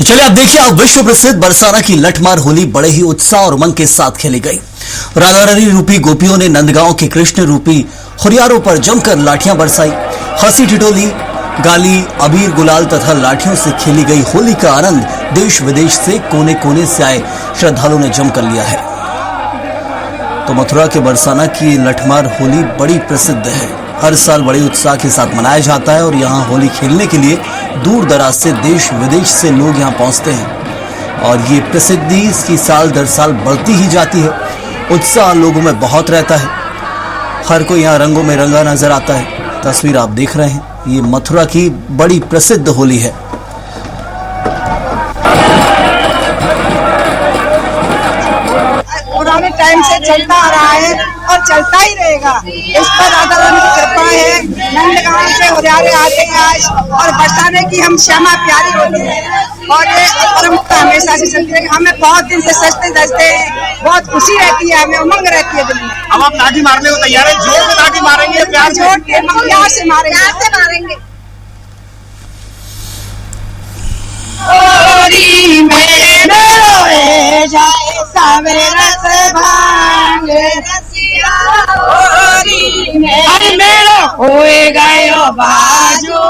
तो चलिए आप देखिए, आप विश्व प्रसिद्ध बरसाना की लठमार होली बड़े ही उत्साह और उमंग के साथ खेली गई। राधा रानी रूपी गोपियों ने नंदगांव के कृष्ण रूपी हुरियारों पर जमकर लाठियां बरसाई। हंसी ठिठोली, गाली, अबीर गुलाल तथा लाठियों से खेली गई होली का आनंद देश विदेश से कोने कोने से आए श्रद्धालुओं ने जमकर लिया है। तो मथुरा के बरसाना की लठमार होली बड़ी प्रसिद्ध है, हर साल बड़े उत्साह के साथ मनाया जाता है और यहाँ होली खेलने के लिए दूर दराज से देश विदेश से लोग यहाँ पहुँचते हैं और ये प्रसिद्धि इसकी साल दर साल बढ़ती ही जाती है। उत्साह लोगों में बहुत रहता है, हर कोई यहाँ रंगों में रंगा नजर आता है। तस्वीर आप देख रहे हैं, ये मथुरा की बड़ी प्रसिद्ध होली है। पुराने टाइम से चलता आ रहा है और चलता ही रहेगा। इस पर राधा रानी की कृपा है। नंदगांव से हुरियारे आते हैं आज और बरसाने की हम श्यामा प्यारी होती है और ये परंपरा हमेशा से चलती है। हमें बहुत दिन से सजते धजते हैं, बहुत खुशी रहती है, हमें उमंग रहती है दिल में। अब आप लाठी मारने को तैयार है? जोर से लाठी मारेंगे, प्यार जोड़ के प्यार से मारेंगे। होली में रोए जाए सावरे रस भांगे रसिया, होली में मेरो होए गयो बाजो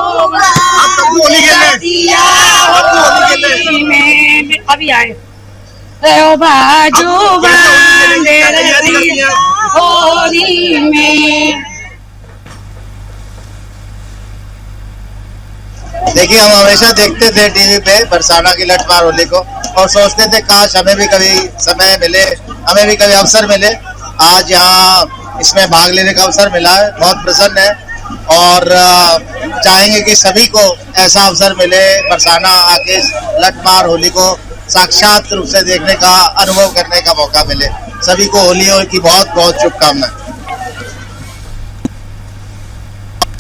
रसिया, होली में अभी आए बाजू बांगे रसिया, होली में। देखिए, हम हमेशा देखते थे टीवी पे बरसाना की लठमार होली को और सोचते थे काश हमें भी कभी समय मिले, हमें भी कभी अवसर मिले। आज यहाँ इसमें भाग लेने का अवसर मिला है, बहुत प्रसन्न है और चाहेंगे कि सभी को ऐसा अवसर मिले, बरसाना आके लठमार होली को साक्षात रूप से देखने का, अनुभव करने का मौका मिले। सभी को होली की बहुत बहुत शुभकामनाएं।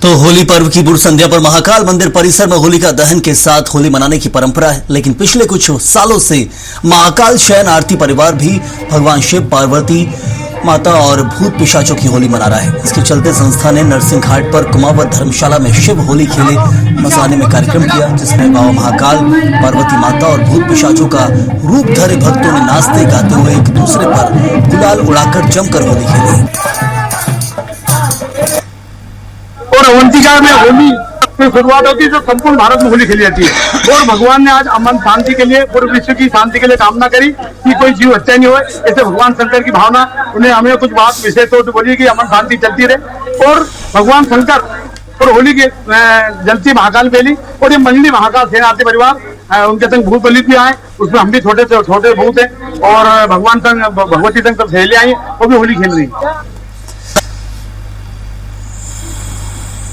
तो होली पर्व की पूर्व संध्या पर महाकाल मंदिर परिसर में होलिका दहन के साथ होली मनाने की परंपरा है, लेकिन पिछले कुछ सालों से महाकाल शयन आरती परिवार भी भगवान शिव, पार्वती माता और भूत पिशाचों की होली मना रहा है। इसके चलते संस्था ने नरसिंह घाट पर कुमावत धर्मशाला में शिव होली खेले मसाने में कार्यक्रम किया, जिसमें बाबा महाकाल, पार्वती माता और भूत पिशाचों का रूप धरे भक्तों ने नाचते गाते हुए एक दूसरे पर गुलाल उड़ाकर जमकर होली खेली। और अवंतिका में होली की शुरुआत होती है, जो संपूर्ण भारत में होली खेली जाती है। और भगवान ने आज अमन शांति के लिए, पूरे विश्व की शांति के लिए कामना करी कि कोई जीव हत्या नहीं हो। ऐसे भगवान शंकर की भावना, उन्हें हमें कुछ बात विशेष तौर पर बोली कि अमन शांति चलती रहे। और भगवान शंकर और होली की जलती महाकाल बेली और ये मंडली महाकाल सेना आरती परिवार, उनके संग भूत बलि भी आए, उसमें हम भी छोटे से छोटे भूत हैं और भगवान संग भगवती संग सब सहेलियां आई, वो भी होली खेल रही है।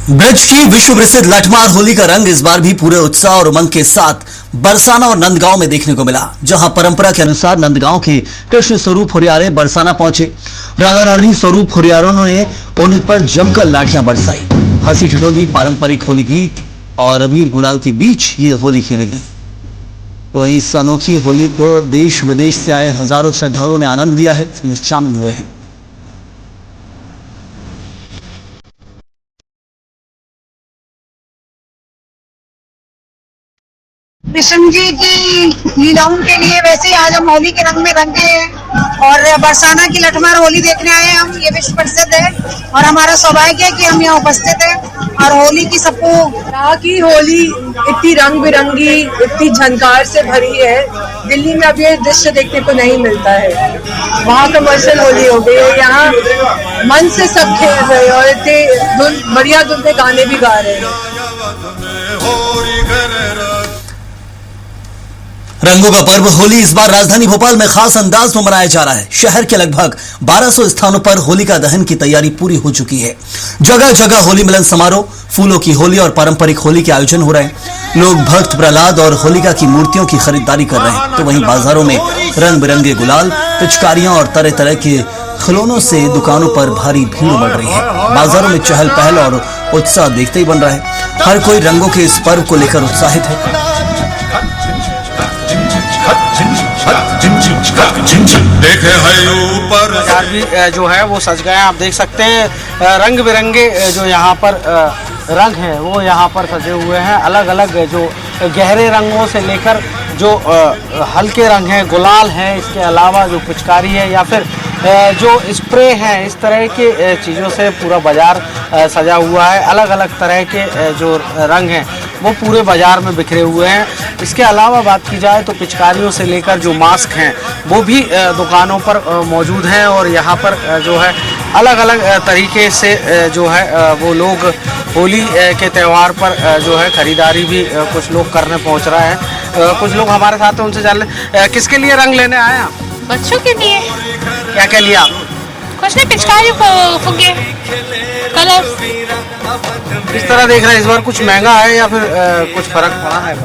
ब्रज की विश्व प्रसिद्ध लठमार होली का रंग इस बार भी पूरे उत्साह और उमंग के साथ बरसाना और नंदगांव में देखने को मिला, जहां परंपरा के अनुसार नंदगांव के कृष्ण स्वरूप हुरियारे बरसाना पहुंचे। राधा रानी स्वरूप हुरियारों ने उन पर जमकर लाठियां बरसाई। हंसी ठिठोली, पारंपरिक होली गीत और अबीर गुलाल के बीच ये होली खेली गई। तो इस अनोखी होली को देश विदेश से आए हजारों श्रद्धालुओं ने आनंद लिया है, शामिल हुए हैं। कृष्ण जी की लीलाओं के लिए वैसे आज हम होली के रंग में रंगे हैं और बरसाना की लठमार होली देखने आए हैं हम। ये विश्व प्रसिद्ध है और हमारा सौभाग्य है कि हम यहाँ उपस्थित हैं और होली की सबको की होली इतनी रंग बिरंगी, इतनी झनकार से भरी है। दिल्ली में अब ये दृश्य देखने को नहीं मिलता है। वहाँ कमर्शियल होली हो गई है, यहाँ मन से सब खेल रहे हैं और इतने बढ़िया धुन पे गाने भी गा रहे हैं। रंगों का पर्व होली इस बार राजधानी भोपाल में खास अंदाज में मनाया जा रहा है। शहर के लगभग 1200 स्थानों पर होलिका दहन की तैयारी पूरी हो चुकी है। जगह जगह होली मिलन समारोह, फूलों की होली और पारंपरिक होली के आयोजन हो रहे हैं। लोग भक्त प्रहलाद और होलिका की मूर्तियों की खरीदारी कर रहे हैं, तो वहीं बाजारों में रंग बिरंगे गुलाल, पिचकारियां और तरह तरह के खिलौनों से दुकानों पर भारी भीड़ बढ़ रही है। बाजारों में चहल पहल और उत्साह देखते ही बन रहा है। हर कोई रंगों के इस पर्व को लेकर उत्साहित है। देखे है ऊपर बाजार भी जो है वो सज गए हैं। आप देख सकते हैं रंग बिरंगे जो यहाँ पर रंग हैं वो यहाँ पर सजे हुए हैं। अलग अलग जो गहरे रंगों से लेकर जो हल्के रंग हैं, गुलाल है, इसके अलावा जो पिचकारी है या फिर जो स्प्रे हैं, इस तरह के चीज़ों से पूरा बाज़ार सजा हुआ है। अलग अलग तरह के जो रंग हैं वो पूरे बाज़ार में बिखरे हुए हैं। इसके अलावा बात की जाए तो पिचकारियों से लेकर जो मास्क हैं वो भी दुकानों पर मौजूद हैं और यहाँ पर जो है अलग अलग तरीके से जो है वो लोग होली के त्यौहार पर जो है खरीदारी भी कुछ लोग करने पहुँच रहे हैं। कुछ लोग हमारे साथ हैं, उनसे जान लें किसके लिए रंग लेने आए आप? बच्चों के लिए। क्या क्या लिया आप? कुछ नहीं, पिचकारी, फुग्गे, कलर। इस तरह देख रहे हैं इस बार कुछ महंगा है या फिर कुछ फर्क पड़ा है?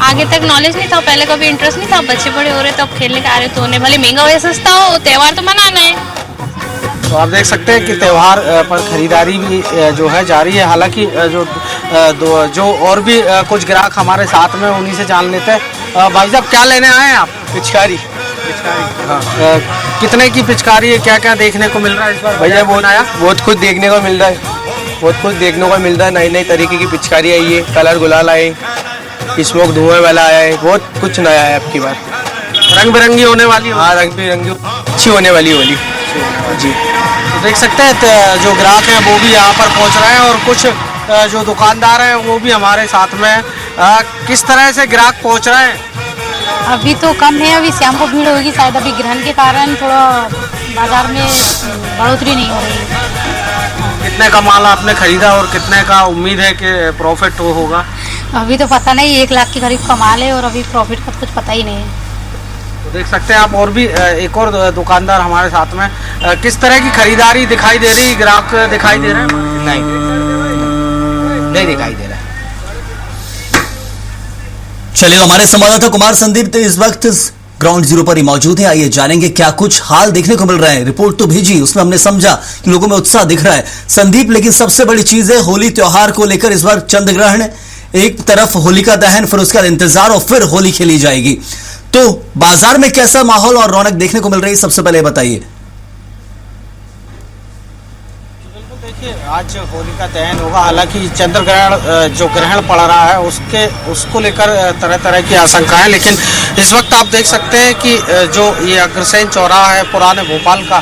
आगे तक नॉलेज नहीं था, पहले कभी इंटरेस्ट नहीं था, बच्चे बड़े हो रहे तो अब खेलने का आ रहे तो उन्हें भले महंगा हो या सस्ता हो, त्यौहार तो मनाना है। तो आप देख सकते हैं कि त्यौहार पर खरीदारी भी जो है जारी है। हालांकि जो और भी कुछ ग्राहक हमारे साथ में, उन्हीं से जान लेते हैं। भाई साहब क्या लेने आए हैं आप? पिचकारी। हाँ। कितने की पिचकारी है, क्या क्या देखने को मिल रहा है इस बार? भैया बहुत कुछ देखने को मिल रहा है, बहुत कुछ देखने को मिल रहा है। नई नई तरीके की पिचकारी आई है, कलर गुलाल आए, स्मोक धुएं वाला आया है, बहुत कुछ नया है आपकी बात। रंग बिरंगी होने वाली? हाँ, रंग बिरंगी अच्छी होने वाली होली जी। तो देख सकते हैं जो ग्राहक हैं वो भी यहाँ पर पहुँच रहे हैं और कुछ जो दुकानदार हैं वो भी हमारे साथ में हैं। किस तरह से ग्राहक पहुँच रहे हैं? अभी तो कम है, अभी शाम को भीड़ होगी शायद, अभी ग्रहण के कारण थोड़ा बाजार में बढ़ोतरी नहीं हो रही है। कितने का माल आपने खरीदा और कितने का उम्मीद है कि प्रॉफिट होगा? अभी तो पता नहीं, 1 लाख के करीब का माल है और अभी प्रॉफिट का कुछ पता ही नहीं है। तो देख सकते हैं आप और भी एक और दुकानदार हमारे साथ में। किस तरह की खरीदारी दिखाई दे रही, ग्राहक दिखाई दे रहे हैं? नहीं दिखाई दे रहा है। चलिए, हमारे संवाददाता कुमार संदीप तो इस वक्त ग्राउंड जीरो पर ही मौजूद है। आइए जानेंगे क्या कुछ हाल देखने को मिल रहा है। रिपोर्ट तो भेजी, उसमें हमने समझा कि लोगों में उत्साह दिख रहा है संदीप, लेकिन सबसे बड़ी चीज है होली त्योहार को लेकर इस बार चंद्र ग्रहण है। एक तरफ होलिका दहन, फिर उसका इंतजार और फिर होली खेली जाएगी। तो बाजार में कैसा माहौल और रौनक देखने को मिल रही है, सबसे पहले बताइए। देखिए, आज होली का दहन होगा। हालांकि चंद्र ग्रहण जो ग्रहण पड़ रहा है उसको लेकर तरह तरह की आशंकाएं, लेकिन इस वक्त आप देख सकते हैं कि जो ये अग्रसेन चौराहा है पुराने भोपाल का,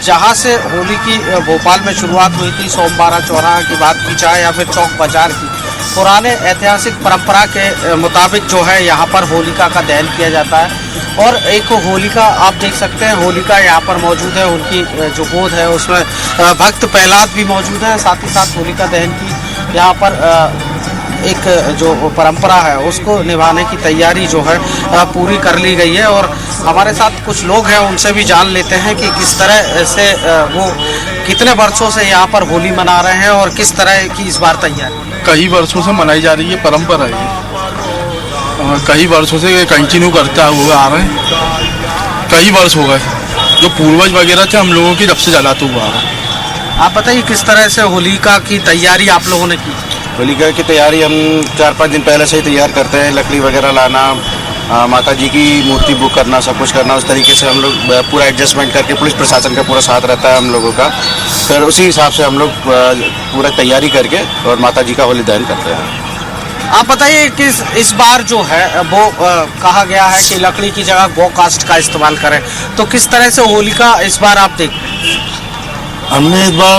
जहां से होली की भोपाल में शुरुआत हुई थी, सोमवारा चौराहा की बात की जाए या फिर चौक बाजार की, पुराने ऐतिहासिक परंपरा के मुताबिक जो है यहाँ पर होलिका का दहन किया जाता है। और एक होलिका आप देख सकते हैं, होलिका यहाँ पर मौजूद है, उनकी जो गोद है उसमें भक्त प्रहलाद भी मौजूद है। साथ ही साथ होलिका दहन की यहाँ पर एक जो परंपरा है उसको निभाने की तैयारी जो है पूरी कर ली गई है। और हमारे साथ कुछ लोग हैं, उनसे भी जान लेते हैं कि किस तरह से वो कितने वर्षों से यहाँ पर होली मना रहे हैं और किस तरह की इस बार तैयारी। कई वर्षों से मनाई जा रही है परंपरा है, कई वर्षों से कंटिन्यू करता हुआ आ रहे हैं, कई वर्ष हो गए। जो पूर्वज वगैरह थे हम लोगों की जब से जलाते हुआ आ रहा है। आप बताइए किस तरह से होलिका की तैयारी आप लोगों ने की? होलिका की तैयारी हम 4-5 दिन पहले से ही तैयार करते हैं। लकड़ी वगैरह लाना, माता जी की मूर्ति बुक करना, सब कुछ करना, उस तरीके से हम लोग पूरा एडजस्टमेंट करके, पुलिस प्रशासन का पूरा साथ रहता है हम लोगों का, फिर उसी हिसाब से हम लोग पूरा तैयारी करके और माता जी का होली दहन करते हैं। आप बताइए कि इस बार जो है वो कहा गया है कि लकड़ी की जगह गौ कास्ट का इस्तेमाल करें, तो किस तरह से होलिका इस बार आप देखते हैं? हमने इस बार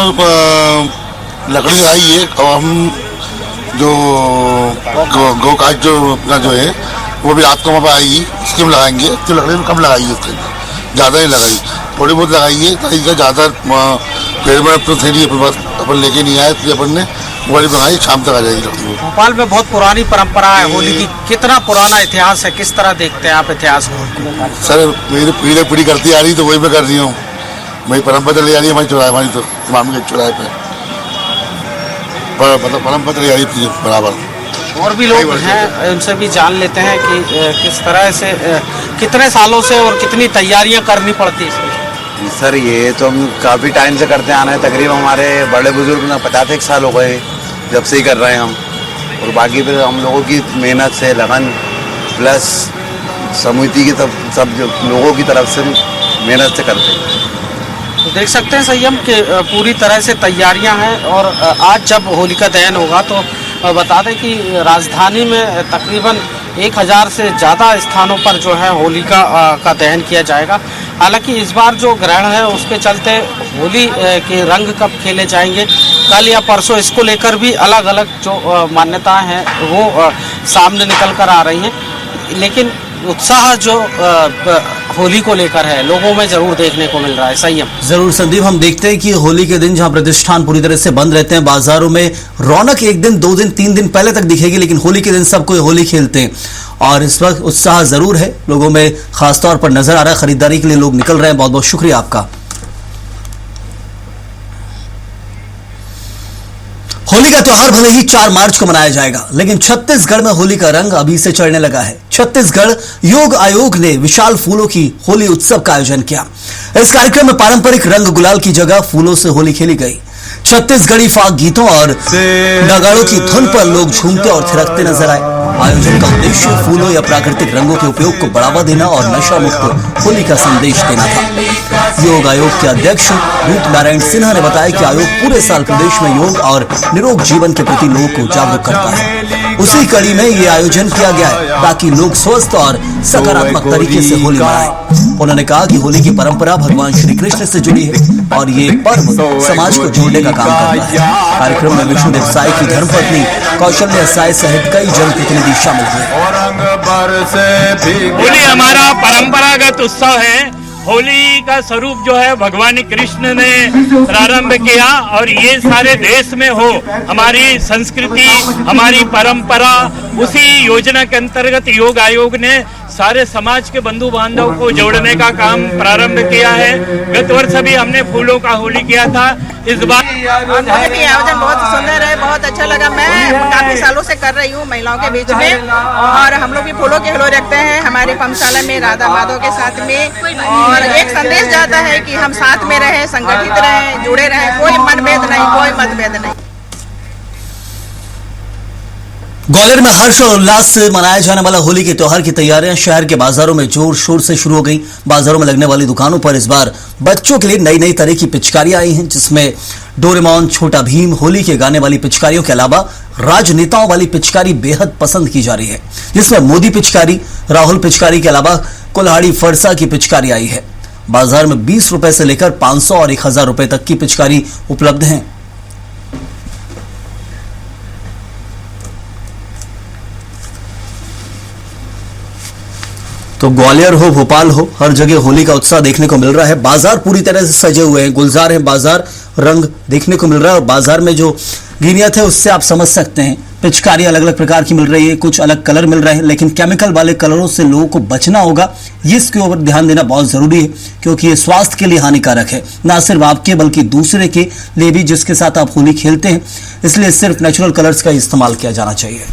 लकड़ी लगाई है और हम जो गौ कास्ट जो अपना जो है वो भी रात को वहाँ पर आएगी, स्कीम लगाएंगे। तो लकड़ी में कम लगाई है, उसके ज़्यादा नहीं लगाई, थोड़ी बहुत लगाई है, ताकि ज़्यादा पेड़ में अपने थैली अपने पास अपन लेके नहीं आए, इसलिए अपन ने वाली बनाई, शाम तक आ जाएगी लकड़ी। भोपाल में बहुत पुरानी परंपरा है होली की, कितना पुराना इतिहास है, किस तरह देखते हैं आप इतिहास को? सर मेरी पीढ़ी करती आ रही तो वही मैं कर रही हूँ, वही परंपरा चली आ रही है हमारी चौराहे, हमारी तो मामी के चौराहे पे मतलब परंपरा चली आ रही थी बराबर। और भी लोग हैं, उनसे भी जान लेते हैं कि किस तरह से कितने सालों से और कितनी तैयारियां करनी पड़ती है। सर ये तो हम काफ़ी टाइम से करते आना है, तकरीबन हमारे बड़े बुजुर्ग 50 साल हो गए जब से ही कर रहे हैं हम, और बाकी फिर हम लोगों की मेहनत से, लगन प्लस समिति की सब जो लोगों की तरफ से मेहनत से करते हैं। तो देख सकते हैं संयम के पूरी तरह से तैयारियां हैं। और आज जब होलिका दहन होगा तो बता दें कि राजधानी में तकरीबन 1000 से ज़्यादा स्थानों पर जो है होलिका का दहन किया जाएगा। हालांकि इस बार जो ग्रहण है उसके चलते होली के रंग कब खेले जाएंगे, कल या परसों, इसको लेकर भी अलग अलग जो मान्यताएं हैं वो सामने निकल कर आ रही हैं। लेकिन उत्साह जो होली को लेकर है लोगों में जरूर देखने को मिल रहा है। संयम जरूर संदीप, हम देखते हैं कि होली के दिन जहां प्रतिष्ठान पूरी तरह से बंद रहते हैं, बाजारों में रौनक 1 दिन 2 दिन 3 दिन पहले तक दिखेगी, लेकिन होली के दिन सब कोई होली खेलते हैं और इस वक्त उत्साह जरूर है लोगों में, खासतौर पर नजर आ रहा है। खरीदारी के लिए लोग निकल रहे हैं। बहुत बहुत शुक्रिया आपका। होली का त्योहार भले ही 4 मार्च को मनाया जाएगा, लेकिन छत्तीसगढ़ में होली का रंग अभी से चढ़ने लगा है। छत्तीसगढ़ योग आयोग ने विशाल फूलों की होली उत्सव का आयोजन किया। इस कार्यक्रम में पारंपरिक रंग गुलाल की जगह फूलों से होली खेली गई। छत्तीसगढ़ी फाग गीतों और नगाड़ों की धुन पर लोग झूमते और थिरकते नजर आए। आयोजन का उद्देश्य फूलों या प्राकृतिक रंगों के उपयोग को बढ़ावा देना और नशा मुक्त होली का संदेश देना था। योग आयोग के अध्यक्ष रूप नारायण सिन्हा ने बताया कि आयोग पूरे साल प्रदेश में योग और निरोग जीवन के प्रति लोगों को जागरूक करता है। उसी कड़ी में ये आयोजन किया गया है ताकि लोग स्वस्थ और सकारात्मक तरीके से होली मनाएं। उन्होंने कहा कि होली की परंपरा भगवान श्री कृष्ण से जुड़ी है और ये पर्व समाज को जोड़ने का काम करता है। कार्यक्रम में विष्णुदेव साय की धर्मपत्नी कौशल्या साय सहित कई जनप्रतिनिधि शामिल हुए। होली हमारा परंपरागत उत्सव है। होली का स्वरूप जो है भगवान कृष्ण ने प्रारंभ किया और ये सारे देश में हो, हमारी संस्कृति, हमारी परंपरा, उसी योजना के अंतर्गत योग आयोग ने सारे समाज के बंधु बांधव को जोड़ने का काम प्रारंभ किया है। गत वर्ष भी हमने फूलों का होली किया था। इस बार आयोजन बहुत सुंदर है, बहुत अच्छा लगा। मैं काफी सालों से कर रही हूँ महिलाओं के बीच में, और हम लोग भी फूलों के होली रखते हैं हमारे पमशाला में राधा माधव के साथ में, और एक संदेश जाता है कि हम साथ में रहें, संगठित रहें, जुड़े रहें, कोई मतभेद नहीं, कोई मतभेद नहीं। ग्वालियर में हर्ष और उल्लास से मनाया जाने वाला होली के त्योहार की तैयारियां शहर के बाजारों में जोर शोर से शुरू हो गई। बाजारों में लगने वाली दुकानों पर इस बार बच्चों के लिए नई नई तरह की पिचकारियां आई हैं, जिसमें डोरेमोन, छोटा भीम, होली के गाने वाली पिचकारियों के अलावा राजनेताओं वाली पिचकारी बेहद पसंद की जा रही है, जिसमें मोदी पिचकारी, राहुल पिचकारी के अलावा कुल्हाड़ी फरसा की पिचकारी आई है। बाजार में 20 रुपए से लेकर 500 और 1000 रुपए तक की पिचकारी उपलब्ध है। तो ग्वालियर हो, भोपाल हो, हर जगह होली का उत्साह देखने को मिल रहा है। बाजार पूरी तरह से सजे हुए हैं, गुलजार है बाजार, रंग देखने को मिल रहा है। और बाजार में जो गिनियत है उससे आप समझ सकते हैं, पिचकारी अलग अलग प्रकार की मिल रही है, कुछ अलग कलर मिल रहे हैं, लेकिन केमिकल वाले कलरों से लोगों को बचना होगा। इसके ऊपर ध्यान देना बहुत जरूरी है, क्योंकि ये स्वास्थ्य के लिए हानिकारक है, ना सिर्फ आपके बल्कि दूसरे के लिए भी जिसके साथ आप होली खेलते हैं। इसलिए सिर्फ नेचुरल कलर्स का इस्तेमाल किया जाना चाहिए।